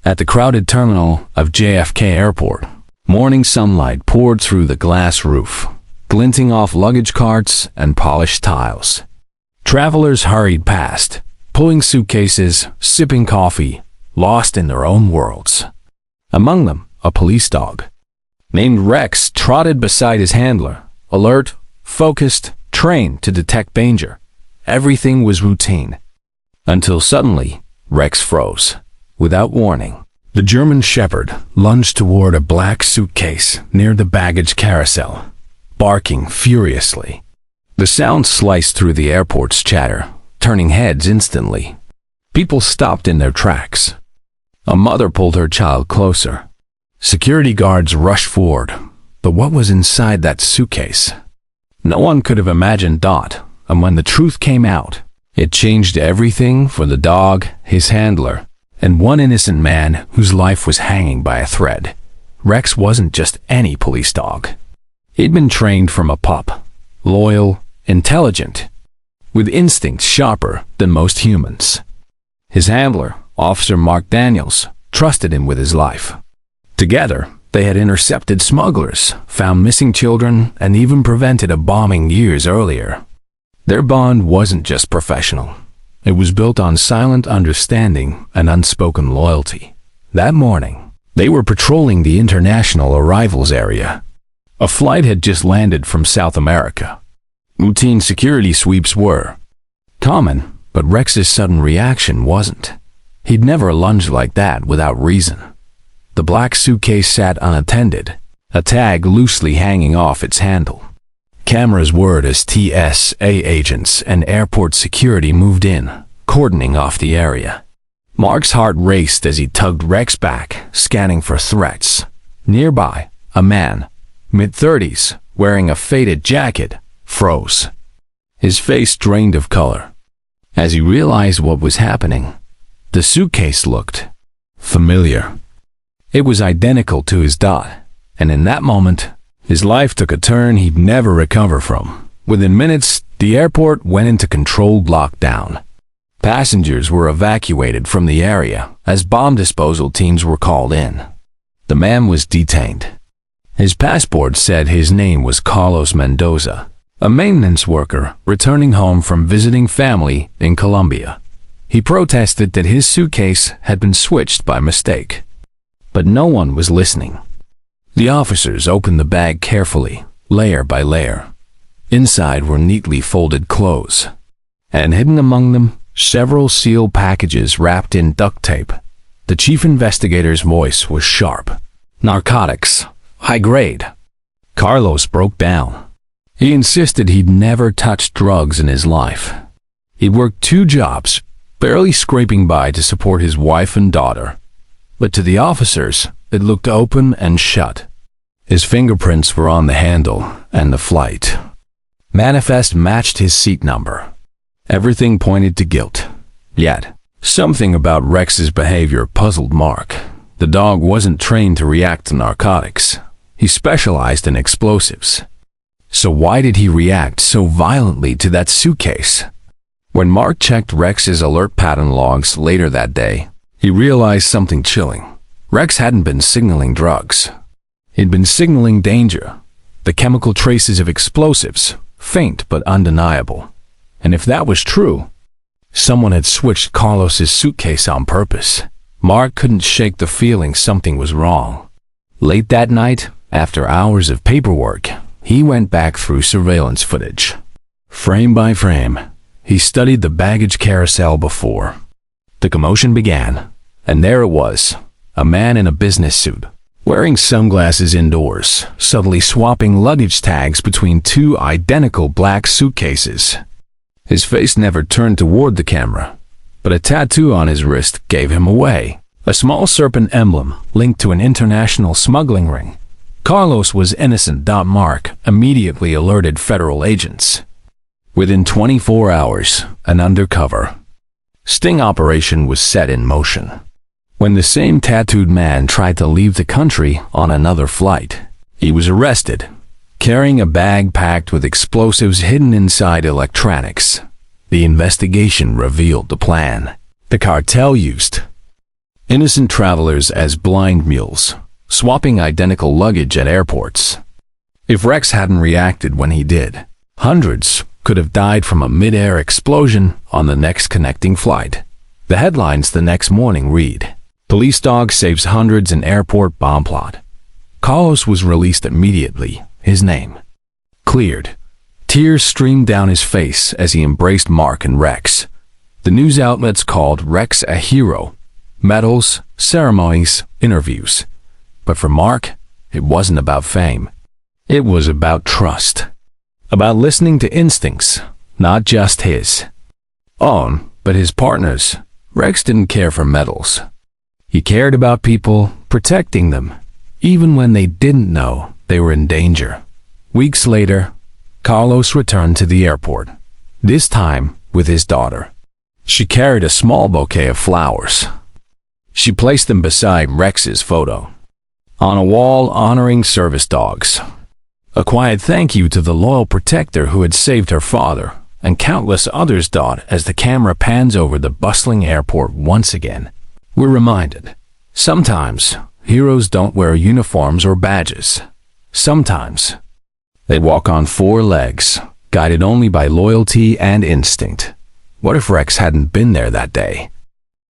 At the crowded terminal of JFK Airport, morning sunlight poured through the glass roof, glinting off luggage carts and polished tiles. Travelers hurried past, pulling suitcases, sipping coffee, lost in their own worlds. Among them, a police dog named Rex trotted beside his handler, alert, focused, trained to detect danger. Everything was routine. Until suddenly, Rex froze. Without warning, the German Shepherd lunged toward a black suitcase near the baggage carousel, barking furiously. The sound sliced through the airport's chatter, turning heads instantly. People stopped in their tracks. A mother pulled her child closer. Security guards rushed forward. But what was inside that suitcase? No one could have imagined Dot, and when the truth came out, it changed everything for the dog, his handler, and one innocent man whose life was hanging by a thread. Rex wasn't just any police dog. He'd been trained from a pup, loyal, intelligent, with instincts sharper than most humans. His handler, Officer Mark Daniels, trusted him with his life. Together, they had intercepted smugglers, found missing children, and even prevented a bombing years earlier. Their bond wasn't just professional. It was built on silent understanding and unspoken loyalty. That morning, they were patrolling the international arrivals area. A flight had just landed from South America. Routine security sweeps were common, but Rex's sudden reaction wasn't. He'd never lunged like that without reason. The black suitcase sat unattended, a tag loosely hanging off its handle. Cameras whirred as TSA agents and airport security moved in, cordoning off the area. Mark's heart raced as he tugged Rex back, scanning for threats. Nearby, a man, mid-30s, wearing a faded jacket, froze. His face drained of color. As he realized what was happening, the suitcase looked familiar. It was identical to his Dot, and in that moment, his life took a turn he'd never recover from. Within minutes, the airport went into controlled lockdown. Passengers were evacuated from the area as bomb disposal teams were called in. The man was detained. His passport said his name was Carlos Mendoza, a maintenance worker returning home from visiting family in Colombia. He protested that his suitcase had been switched by mistake. But no one was listening. The officers opened the bag carefully, layer by layer. Inside were neatly folded clothes, and hidden among them, several sealed packages wrapped in duct tape. The chief investigator's voice was sharp. Narcotics, high grade. Carlos broke down. He insisted he'd never touched drugs in his life. He'd worked 2 jobs, barely scraping by to support his wife and daughter. But to the officers, it looked open and shut. His fingerprints were on the handle and the flight. Manifest matched his seat number. Everything pointed to guilt. Yet, something about Rex's behavior puzzled Mark. The dog wasn't trained to react to narcotics. He specialized in explosives. So why did he react so violently to that suitcase? When Mark checked Rex's alert pattern logs later that day, he realized something chilling. Rex hadn't been signaling drugs. He'd been signaling danger. The chemical traces of explosives, faint but undeniable. And if that was true, someone had switched Carlos's suitcase on purpose. Mark couldn't shake the feeling something was wrong. Late that night, after hours of paperwork, he went back through surveillance footage. Frame by frame, he studied the baggage carousel before. The commotion began, and there it was, a man in a business suit, wearing sunglasses indoors, subtly swapping luggage tags between 2 identical black suitcases. His face never turned toward the camera, but a tattoo on his wrist gave him away. A small serpent emblem linked to an international smuggling ring. Carlos was innocent. Mark immediately alerted federal agents. Within 24 hours, an undercover sting operation was set in motion. When the same tattooed man tried to leave the country on another flight, he was arrested, carrying a bag packed with explosives hidden inside electronics. The investigation revealed the plan. The cartel used Innocent travelers as blind mules, swapping identical luggage at airports. If Rex hadn't reacted when he did, hundreds could have died from a mid-air explosion on the next connecting flight. The headlines the next morning read, "Police dog saves hundreds in airport bomb plot." Carlos was released immediately, his name cleared. Tears streamed down his face as he embraced Mark and Rex. The news outlets called Rex a hero. Medals, ceremonies, interviews. But for Mark, it wasn't about fame. It was about trust. About listening to instincts, not just his own, but his partner's. Rex didn't care for medals. He cared about people, protecting them, even when they didn't know they were in danger. Weeks later, Carlos returned to the airport, this time with his daughter. She carried a small bouquet of flowers. She placed them beside Rex's photo, on a wall honoring service dogs. A quiet thank you to the loyal protector who had saved her father, and countless others dot as the camera pans over the bustling airport once again. We're reminded, sometimes heroes don't wear uniforms or badges. Sometimes they walk on four legs, guided only by loyalty and instinct. What if Rex hadn't been there that day?